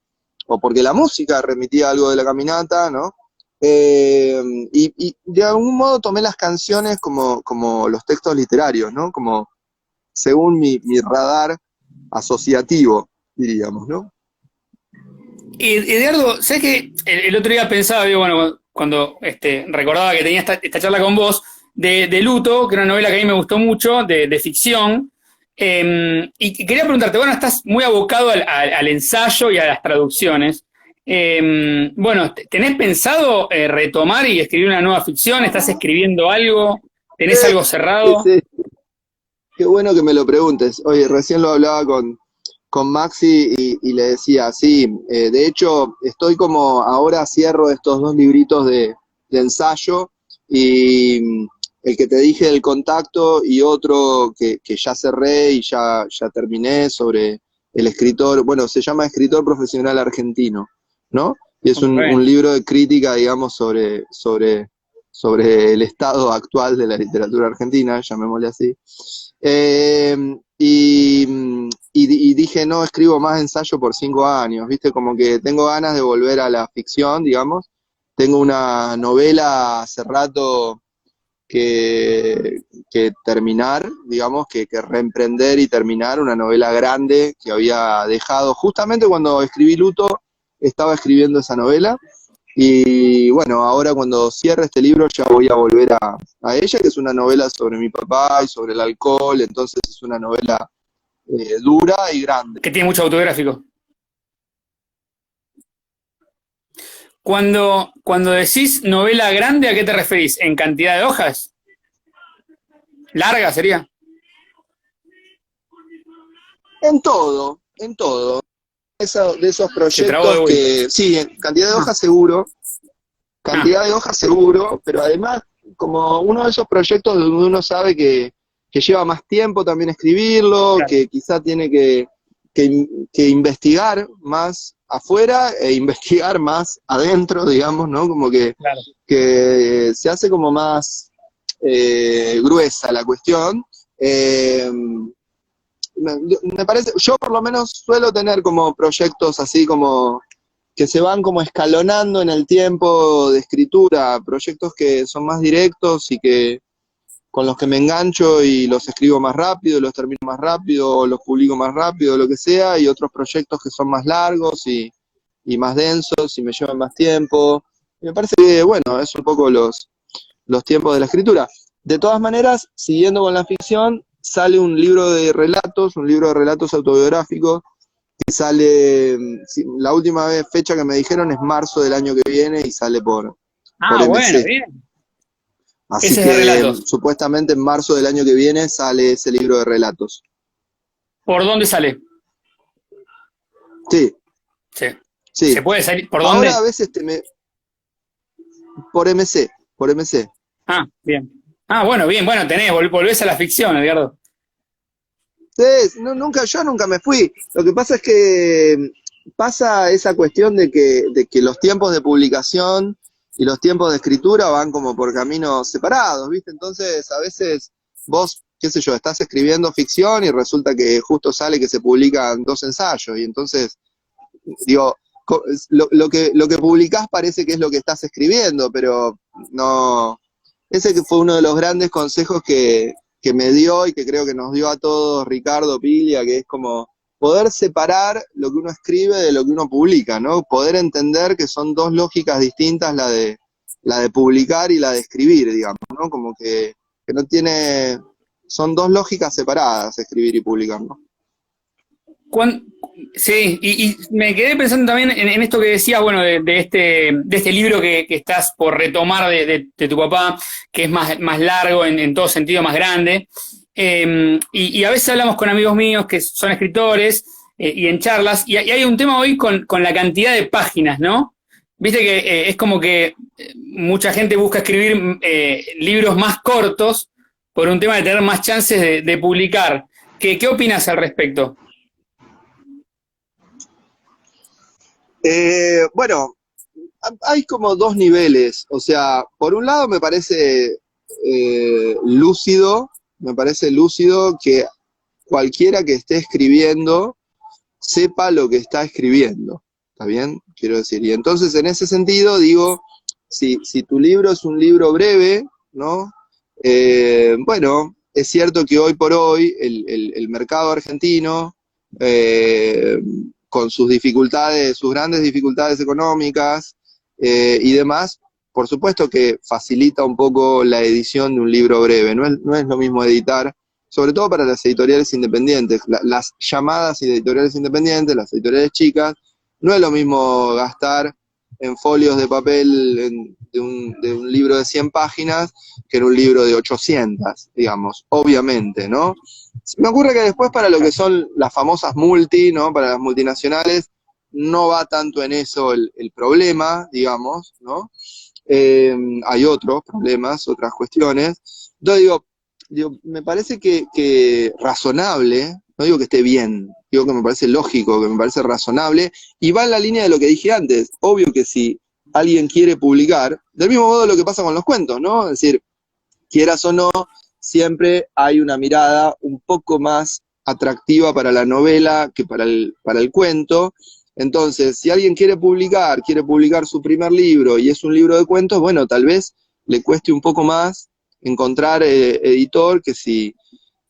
B: la música remitía a algo de la caminata, ¿no? Y de algún modo tomé las canciones como los textos literarios, ¿no? Como según mi radar asociativo, diríamos, ¿no?
A: Eduardo, ¿sabes qué? El otro día pensaba, digo, bueno, cuando recordaba que tenía esta charla con vos, de Luto, que era una novela que a mí me gustó mucho, de ficción, y quería preguntarte, bueno, estás muy abocado al ensayo y a las traducciones. Bueno, ¿tenés pensado retomar y escribir una nueva ficción? ¿Estás escribiendo algo? ¿Tenés algo cerrado?
B: Sí, qué bueno que me lo preguntes. Oye, recién lo hablaba con Maxi y le decía, sí, de hecho estoy como, ahora cierro estos dos libritos de ensayo y el que te dije del contacto y otro que ya cerré y ya terminé sobre el escritor, bueno, se llama Escritor Profesional Argentino, ¿no? Y es un
A: Bueno.
B: libro de crítica, digamos, sobre el estado actual de la literatura argentina, llamémosle así. Eh, y dije, no escribo más ensayo por 5 años, ¿viste? Como que tengo ganas de volver a la ficción, digamos. Tengo una novela hace rato que terminar, digamos, que reemprender y terminar, una novela grande que había dejado. Justamente cuando escribí Luto, estaba escribiendo esa novela. Y bueno, ahora cuando cierre este libro ya voy a volver a ella, que es una novela sobre mi papá y sobre el alcohol, entonces es una novela dura y grande.
A: Que tiene mucho autográfico. Cuando decís novela grande, ¿a qué te referís? ¿En cantidad de hojas? ¿Larga sería?
B: En todo, en todo. De esos
A: Se trabó de
B: proyectos
A: vuelta.
B: que, sí, en
A: Ah, ah,
B: cantidad de hojas seguro, pero además como uno de esos proyectos donde uno sabe que lleva más tiempo también escribirlo,
A: claro,
B: que quizá tiene que investigar más afuera e investigar más adentro, digamos, ¿no? Como
A: claro.
B: que se hace como más gruesa la cuestión. Me parece, yo por lo menos suelo tener como proyectos así como que se van como escalonando en el tiempo de escritura, proyectos que son más directos y que con los que me engancho y los escribo más rápido, los termino más rápido, o los publico más rápido, lo que sea, y otros proyectos que son más largos y más densos y me llevan más tiempo. Y me parece que, bueno, es un poco los tiempos de la escritura. De todas maneras, siguiendo con la ficción, sale un libro de relatos autobiográficos, que sale, la última fecha que me dijeron es marzo del año que viene y sale por
A: Ah, bueno,
B: MC.
A: bien.
B: Así
A: Ese es de
B: que
A: relatos.
B: supuestamente en marzo del año que viene sale ese libro de relatos.
A: ¿Por dónde sale?
B: Sí,
A: Sí. ¿Se
B: sí.
A: puede salir? ¿Por
B: Ahora a
A: dónde?
B: veces por MC, por MC.
A: Ah, bien. Ah, bueno, bien. Bueno, volvés a la ficción, Edgardo.
B: Sí, no, yo nunca me fui. Lo que pasa es que pasa esa cuestión de que los tiempos de publicación y los tiempos de escritura van como por caminos separados, ¿viste? Entonces, a veces vos, qué sé yo, estás escribiendo ficción y resulta que justo sale que se publican 2 ensayos, y entonces, digo, lo que publicás parece que es lo que estás escribiendo, pero no. Ese que fue uno de los grandes consejos que me dio y que creo que nos dio a todos Ricardo Piglia, que es como poder separar lo que uno escribe de lo que uno publica, ¿no? Poder entender que son dos lógicas distintas, la de publicar y la de escribir, digamos, ¿no? Como que no tiene, son dos lógicas separadas, escribir y publicar, ¿no?
A: Cuan- Sí, y me quedé pensando también en esto que decías, bueno, de este libro que estás por retomar de tu papá, que es más largo, en todo sentido, más grande. Y a veces hablamos con amigos míos que son escritores, y en charlas, y hay un tema hoy con la cantidad de páginas, ¿no? Viste que es como que mucha gente busca escribir libros más cortos por un tema de tener más chances de publicar. ¿Qué opinas al respecto?
B: Bueno, hay como dos niveles. O sea, por un lado me parece lúcido que cualquiera que esté escribiendo sepa lo que está escribiendo. ¿Está bien? Quiero decir. Y entonces, en ese sentido, digo, si tu libro es un libro breve, ¿no? Bueno, es cierto que hoy por hoy el mercado argentino, eh, con sus dificultades, sus grandes dificultades económicas y demás, por supuesto que facilita un poco la edición de un libro breve. No es lo mismo editar, sobre todo para las editoriales independientes, las llamadas editoriales independientes, las editoriales chicas. No es lo mismo gastar en folios de papel de un libro de 100 páginas que en un libro de 800, digamos, obviamente, ¿no? Se me ocurre que después, para lo que son las famosas ¿no? Para las multinacionales, no va tanto en eso el problema, digamos, ¿no? Hay otros problemas, otras cuestiones. Entonces digo, me parece que razonable, no digo que esté bien, digo que me parece lógico, que me parece razonable, y va en la línea de lo que dije antes. Obvio que si alguien quiere publicar, del mismo modo lo que pasa con los cuentos, ¿no? Es decir, quieras o no, siempre hay una mirada un poco más atractiva para la novela que para el cuento. Entonces, si alguien quiere publicar su primer libro y es un libro de cuentos, bueno, tal vez le cueste un poco más encontrar editor que si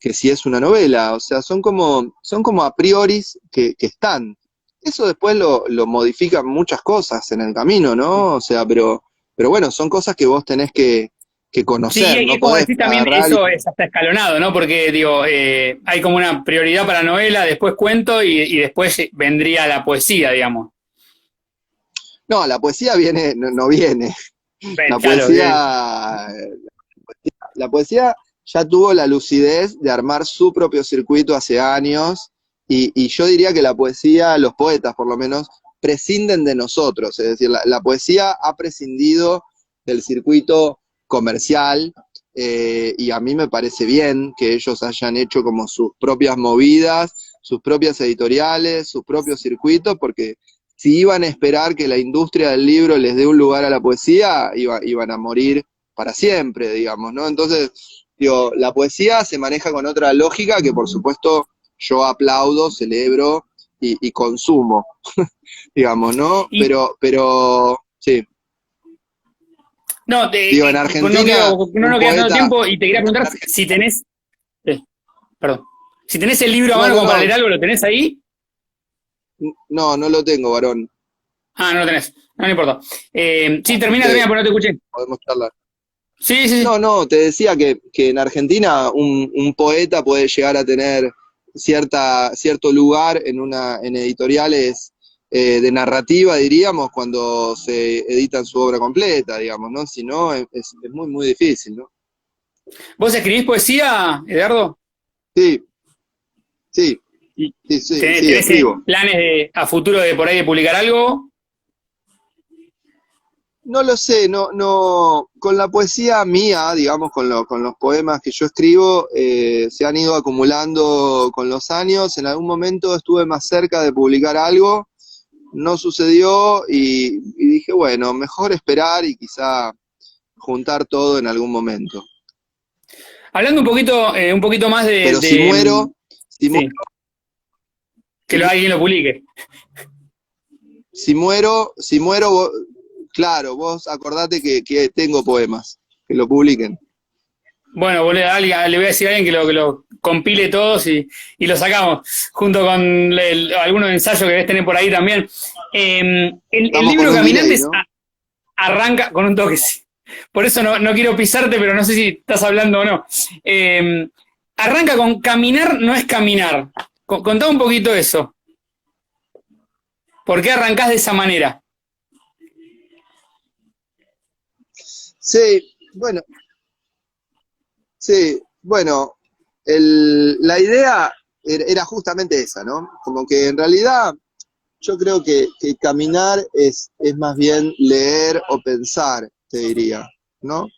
B: es una novela. O sea, son como a priori que están. Eso después lo modifican muchas cosas en el camino, ¿no? O sea, pero bueno, son cosas que vos tenés que
A: Sí,
B: conocer,
A: y
B: no
A: como
B: podés
A: decís también,
B: agarrar
A: eso es hasta escalonado, ¿no? Porque, digo, hay como una prioridad para novela, después cuento y después vendría la poesía, digamos.
B: No, la poesía viene, no viene.
A: Ven,
B: La
A: claro,
B: poesía, la poesía ya tuvo la lucidez de armar su propio circuito hace años, y yo diría que la poesía, los poetas por lo menos, prescinden de nosotros. Es decir, la poesía ha prescindido del circuito comercial, y a mí me parece bien que ellos hayan hecho como sus propias movidas, sus propias editoriales, sus propios circuitos, porque si iban a esperar que la industria del libro les dé un lugar a la poesía, iban a morir para siempre, digamos, ¿no? Entonces, digo, la poesía se maneja con otra lógica que, por supuesto, yo aplaudo, celebro y consumo, digamos, ¿no?
A: y
B: Pero, sí.
A: no,
B: Digo, en
A: no
B: Argentina,
A: quiero, no
B: un
A: nos queda tanto
B: poeta.
A: tiempo y te quería preguntar si tenés, perdón, si tenés el libro a
B: No,
A: mano
B: no,
A: como para leer
B: no.
A: algo, ¿lo tenés ahí?
B: No, no lo tengo, varón.
A: Ah, no lo tenés, no importa. Sí,
B: Así
A: termina,
B: que
A: porque no te escuché.
B: podemos charlar.
A: Sí, sí, sí.
B: No, no, te decía que en Argentina un poeta puede llegar a tener cierto lugar en editoriales de narrativa, diríamos, cuando se editan su obra completa, digamos, ¿no? Si no, es muy, muy difícil, ¿no?
A: ¿Vos escribís poesía, Eduardo?
B: Sí, sí,
A: ¿Y
B: sí, sí,
A: tenés,
B: sí, escribo.
A: planes a futuro de por ahí de publicar algo?
B: no lo sé, con la poesía mía, digamos, con los poemas que yo escribo, se han ido acumulando con los años. En algún momento estuve más cerca de publicar algo, no sucedió y dije, bueno, mejor esperar y quizá juntar todo en algún momento.
A: Hablando un poquito más
B: Pero si muero,
A: sí, que alguien lo publique.
B: si muero, claro, vos acordate que tengo poemas, que lo publiquen.
A: Bueno, boludo, le voy a decir a alguien que lo compile todos y lo sacamos, junto con algunos ensayos que debes tener por ahí también. El libro Caminantes, ¿no? Arranca con un toque, sí. Por eso no quiero pisarte, pero no sé si estás hablando o no. Arranca con caminar no es caminar. Contá un poquito eso. ¿Por qué arrancás de esa manera?
B: Sí, bueno, la idea era justamente esa, ¿no? Como que en realidad yo creo que caminar es más bien leer o pensar, te diría, ¿no?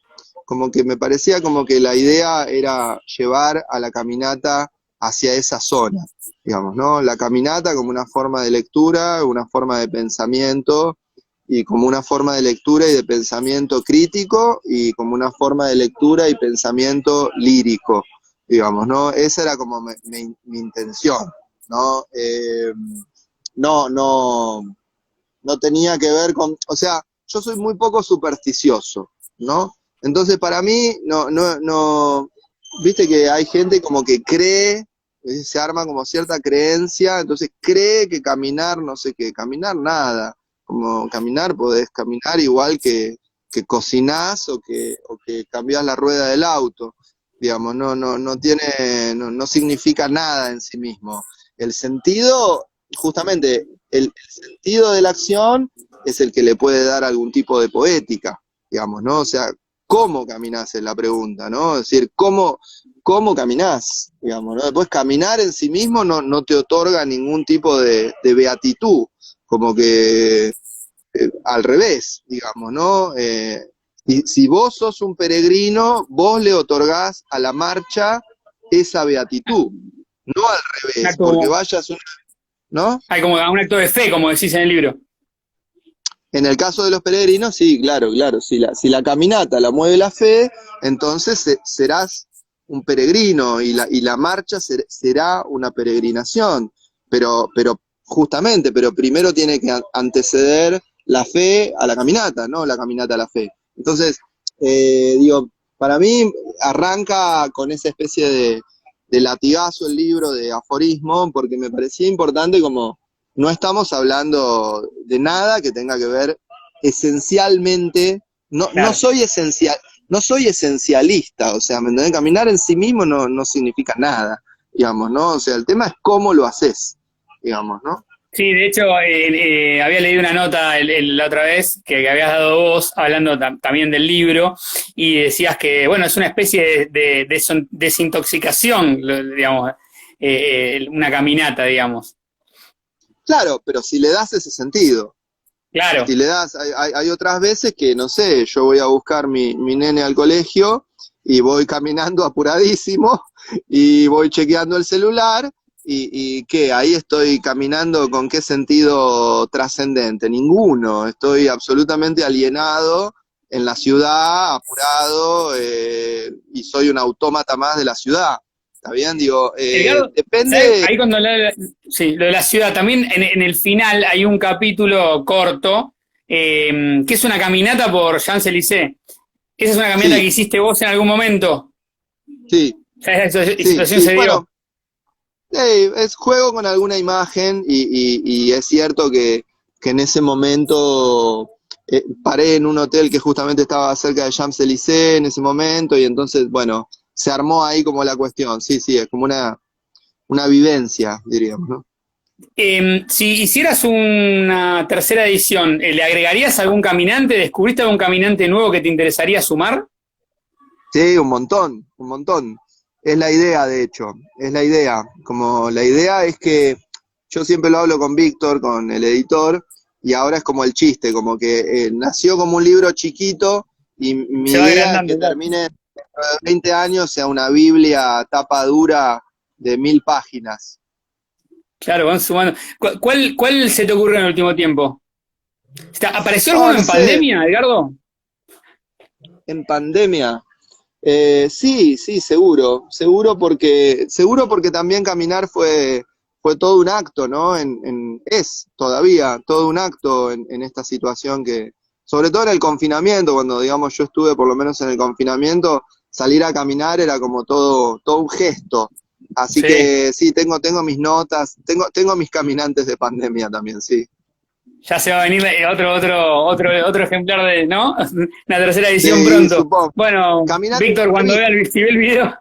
B: Como que me parecía como que la idea era llevar a la caminata hacia esa zona, digamos, ¿no? La caminata como una forma de lectura, una forma de pensamiento, y como una forma de lectura y de pensamiento crítico, y como una forma de lectura y pensamiento lírico, digamos, ¿no? Esa era como mi intención, ¿no? No, no tenía que ver con, o sea, yo soy muy poco supersticioso, ¿no? Entonces para mí, viste que hay gente como que cree, se arma como cierta creencia, entonces cree que caminar, no sé qué, caminar nada, como caminar podés caminar igual que cocinás o que cambiás la rueda del auto, digamos, no significa nada en sí mismo. El sentido, justamente, el sentido de la acción es el que le puede dar algún tipo de poética, digamos, ¿no? O sea, ¿cómo caminás es la pregunta, ¿no? Es decir, ¿cómo caminás? Digamos, ¿no? Después caminar en sí mismo no te otorga ningún tipo de beatitud, como que al revés, digamos, ¿no? Y si vos sos un peregrino, vos le otorgás a la marcha esa beatitud, no al revés, porque vayas, ¿no?
A: Hay como un acto de fe, como decís en el libro.
B: En el caso de los peregrinos, sí, claro, si la caminata la mueve la fe, entonces serás un peregrino y la marcha será una peregrinación, pero justamente, pero primero tiene que anteceder la fe a la caminata, no la caminata a la fe. Entonces, digo, para mí arranca con esa especie de latigazo el libro de aforismo, porque me parecía importante como no estamos hablando de nada que tenga que ver esencialmente,
A: Claro.
B: no soy esencialista, o sea, ¿me entendés? Caminar en sí mismo no significa nada, digamos, ¿no? O sea, el tema es cómo lo haces, digamos, ¿no?
A: Sí, de hecho, había leído una nota la otra vez que habías dado vos, hablando también del libro, y decías que, bueno, es una especie de desintoxicación, digamos, una caminata, digamos.
B: Claro, pero si le das ese sentido,
A: Claro.
B: si le das, hay otras veces que, no sé, yo voy a buscar mi nene al colegio y voy caminando apuradísimo y voy chequeando el celular y ¿qué? Ahí estoy caminando con qué sentido trascendente, ninguno, estoy absolutamente alienado en la ciudad, apurado y soy un autómata más de la ciudad. ¿Está bien? Digo,
A: Edgardo, ¿sabes?
B: depende.
A: Ahí cuando sí, lo de la ciudad, también en el final hay un capítulo corto que es una caminata por Champs-Élysées. ¿Esa es una caminata que
B: Sí,
A: hiciste vos en algún momento?
B: sí,
A: ¿Sabes? Esa
B: sí,
A: situación
B: sí.
A: se dio.
B: Bueno, es juego con alguna imagen y es cierto que en ese momento paré en un hotel que justamente estaba cerca de Champs-Élysées en ese momento y entonces, bueno, se armó ahí como la cuestión. Sí, sí, es como una vivencia, diríamos, ¿no?
A: Si hicieras una tercera edición, ¿le agregarías algún caminante? ¿Descubriste algún caminante nuevo que te interesaría sumar?
B: Sí, un montón, un montón. Es la idea, de hecho, es la idea. Como la idea es que yo siempre lo hablo con Víctor, con el editor, y ahora es como el chiste, como que nació como un libro chiquito y mi
A: Se va
B: idea es que
A: agrandando, claro.
B: termine dentro de 20 años, sea una Biblia tapa dura de 1000 páginas.
A: Claro, van sumando. ¿Cuál se te ocurre en el último tiempo? ¿Apareció
B: Oh,
A: alguno
B: no
A: en
B: sé,
A: pandemia, Edgardo?
B: en pandemia. Sí, sí, seguro porque también caminar fue todo un acto, ¿no? Es todavía todo un acto en esta situación que, sobre todo en el confinamiento, cuando digamos yo estuve por lo menos en el confinamiento, salir a caminar era como todo un gesto. Así
A: Sí.
B: que sí, tengo mis notas, tengo mis caminantes de pandemia también, sí.
A: Ya se va a venir otro ejemplar de, ¿no? Una tercera edición
B: Sí,
A: pronto.
B: supongo.
A: Bueno,
B: Caminante
A: Víctor,
B: con
A: cuando
B: barbijo,
A: si ve el video,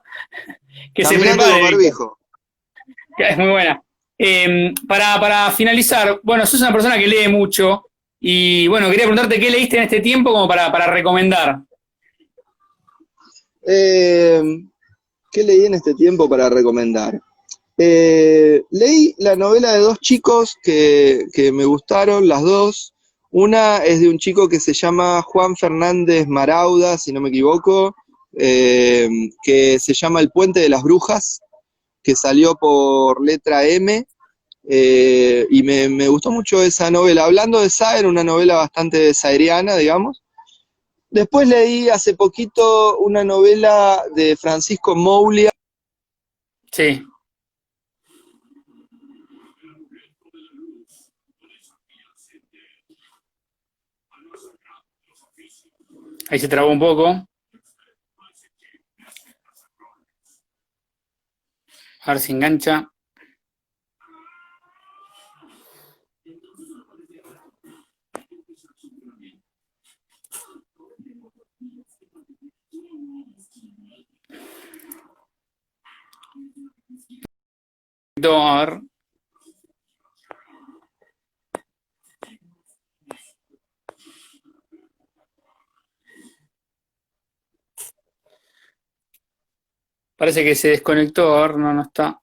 A: que se
B: caminante con
A: prepare, Víctor,
B: barbijo.
A: que es muy buena. Para finalizar, bueno, sos una persona que lee mucho y bueno, quería preguntarte qué leíste en este tiempo como para recomendar.
B: Eh, ¿Qué leí en este tiempo para recomendar? Leí la novela de dos chicos que me gustaron, las dos. Una es de un chico que se llama Juan Fernández Marauda, si no me equivoco, eh, que se llama El Puente de las Brujas, que salió por Letra M, y me gustó mucho esa novela. Hablando de Saer, una novela bastante saeriana, digamos. Después leí hace poquito una novela de Francisco Moulia.
A: Sí, ahí se trabó un poco. A ver si engancha. A ver. Parece que se desconectó. A ver, no, no está.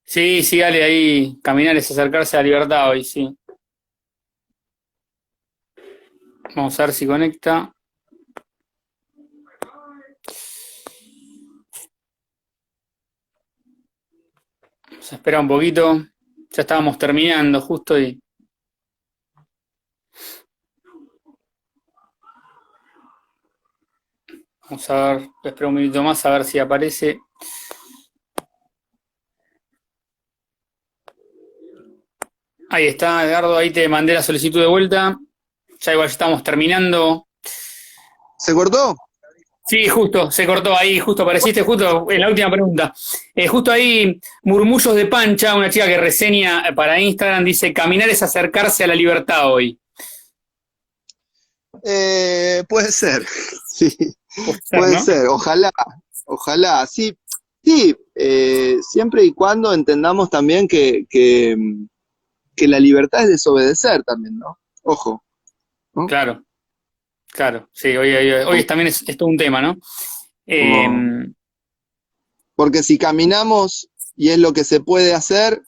A: Sí, sí, dale ahí. Caminar es acercarse a la libertad hoy, sí. Vamos a ver si conecta. Se espera un poquito. Ya estábamos terminando justo y vamos a ver. Espera un minuto más a ver si aparece. Ahí está, Edgardo. Ahí te mandé la solicitud de vuelta. Ya igual ya estamos terminando.
B: ¿Se cortó?
A: Sí, justo, se cortó ahí, justo apareciste, justo en la última pregunta. Justo ahí, Murmullos de Pancha, una chica que reseña para Instagram, dice, caminar es acercarse a la libertad hoy.
B: Puede ser, sí,
A: Puede ser,
B: puede
A: ¿no?
B: ser, ojalá, sí, sí, siempre y cuando entendamos también que la libertad es desobedecer también, ¿no? Ojo, ¿no?
A: Claro, claro, sí, hoy
B: Como,
A: también es todo un tema, ¿no? Eh,
B: como- porque si caminamos y es lo que se puede hacer,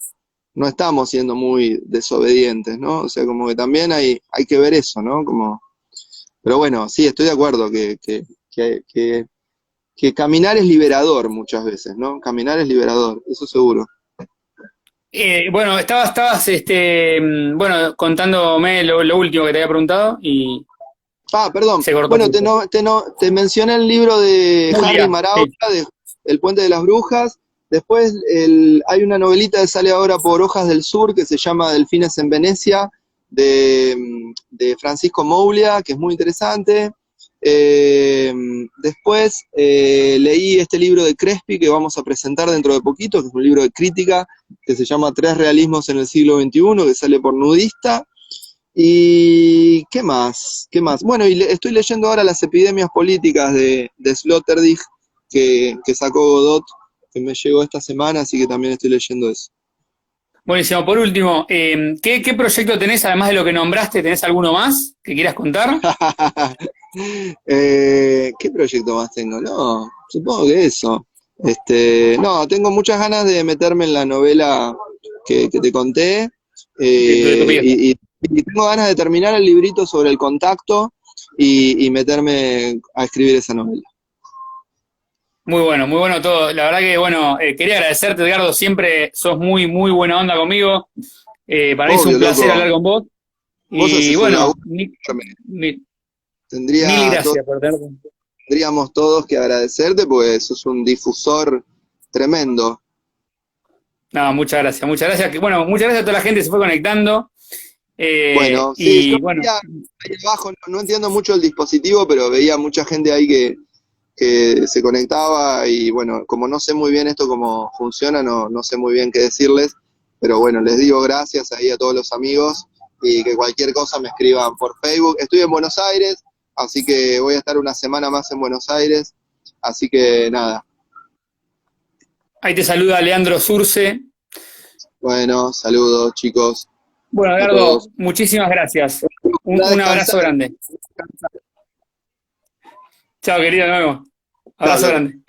B: no estamos siendo muy desobedientes, ¿no? O sea, como que también hay que ver eso, ¿no? Como, pero bueno, sí, estoy de acuerdo que caminar es liberador muchas veces, ¿no? Caminar es liberador, eso seguro.
A: bueno, bueno, contándome lo último que te había preguntado y
B: Ah, perdón.
A: se cortó
B: Bueno,
A: justo.
B: te mencioné el libro de Harry
A: Julia,
B: Marauda,
A: sí.
B: de El Puente de las Brujas. Después hay una novelita que sale ahora por Hojas del Sur que se llama Delfines en Venecia, de Francisco Moulia, que es muy interesante. Eh, Después leí este libro de Crespi que vamos a presentar dentro de poquito, que es un libro de crítica que se llama Tres realismos en el siglo XXI, que sale por Nudista. ¿Y qué más? ¿Qué más? Bueno, estoy leyendo ahora las epidemias políticas de Sloterdijk que sacó Godot, que me llegó esta semana, así que también estoy leyendo eso.
A: Buenísimo. Por último, ¿qué proyecto tenés, además de lo que nombraste? ¿Tenés alguno más que quieras contar?
B: ¿Qué proyecto más tengo? No, supongo que eso. No, tengo muchas ganas de meterme en la novela que te conté,
A: De tu vida.
B: y tengo ganas de terminar el librito sobre el contacto y meterme a escribir esa novela.
A: Muy bueno todo. La verdad que, bueno, quería agradecerte, Edgardo. Siempre sos muy, muy buena onda conmigo. Para mí es un
B: Obvio,
A: placer hablar
B: loco,
A: con vos.
B: vos
A: Y
B: haces un
A: bueno,
B: laburo enorme.
A: mil
B: Tendría,
A: gracias por tenerte.
B: tendríamos todos que agradecerte porque sos un difusor tremendo.
A: No, muchas gracias, muchas gracias. Bueno, muchas gracias a toda la gente que se fue conectando.
B: Bueno, sí, yo
A: Y bueno,
B: veía ahí abajo, no entiendo mucho el dispositivo, pero veía mucha gente ahí que se conectaba y bueno, como no sé muy bien esto cómo funciona, no sé muy bien qué decirles, pero bueno, les digo gracias ahí a todos los amigos y que cualquier cosa me escriban por Facebook. Estoy en Buenos Aires, así que voy a estar una semana más en Buenos Aires, así que nada,
A: ahí te saluda Leandro Surce.
B: bueno, saludos chicos
A: Bueno,
B: a
A: Edgardo,
B: todos.
A: muchísimas gracias.
B: A
A: Un
B: descansar.
A: abrazo grande. Chao, querido, de nuevo.
B: Chao,
A: Abrazo
B: loco.
A: grande.